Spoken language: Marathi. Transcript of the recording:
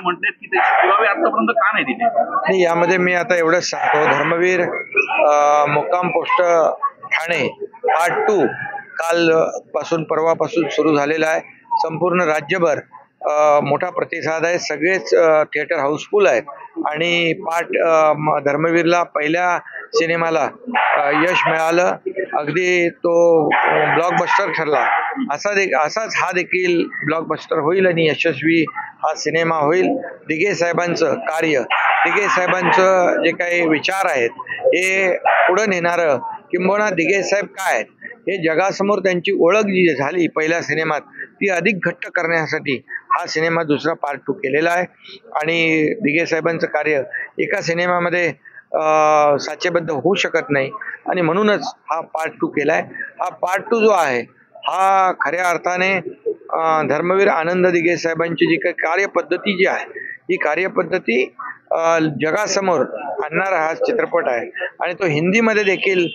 म्हटलेत की त्याचे पुरावे आतापर्यंत का नाही दिले? नाही, यामध्ये मी आता एवढंच सांगतो, धर्मवीर मुक्काम पोस्ट ठाणे पार्ट 2 काल पासून परवापासून सुरू झालेला आहे. संपूर्ण राज्यभर मोठा प्रतिसाद आहे. सगळेच थिएटर हाऊसफुल आहेत आणि धर्मवीरला पहिल्या सिनेमाला यश मिळालं. अगदी तो ब्लॉकबस्टर ठरला. असाच हा देखील ब्लॉकबस्टर होईल आणि यशस्वी हा सिनेमा होईल. दिघे साहेबांचं कार्य, दिघे साहेबांचं जे काही विचार आहेत हे पुढे नेणारं, किंबहुना दिघे साहेब काय आहेत हे जगासमोर त्यांची ओळख जी झाली पहिल्या सिनेमात ती अधिक घट्ट करण्यासाठी हा सिनेमा दुसरा पार्ट 2 केलेला आहे. आणि दिघे साहेबांचं कार्य एका सिनेमामध्ये साचेबद्ध होऊ शकत नाही आणि म्हणूनच हा पार्ट 2 केलाय. हा पार्ट 2 जो आहे हा खऱ्या अर्थाने धर्मवीर आनंद दिघे साहेबांची जी काही कार्यपद्धती जी आहे ही कार्यपद्धती जगासमोर आणणारा हा चित्रपट आहे आणि तो हिंदीमध्ये देखील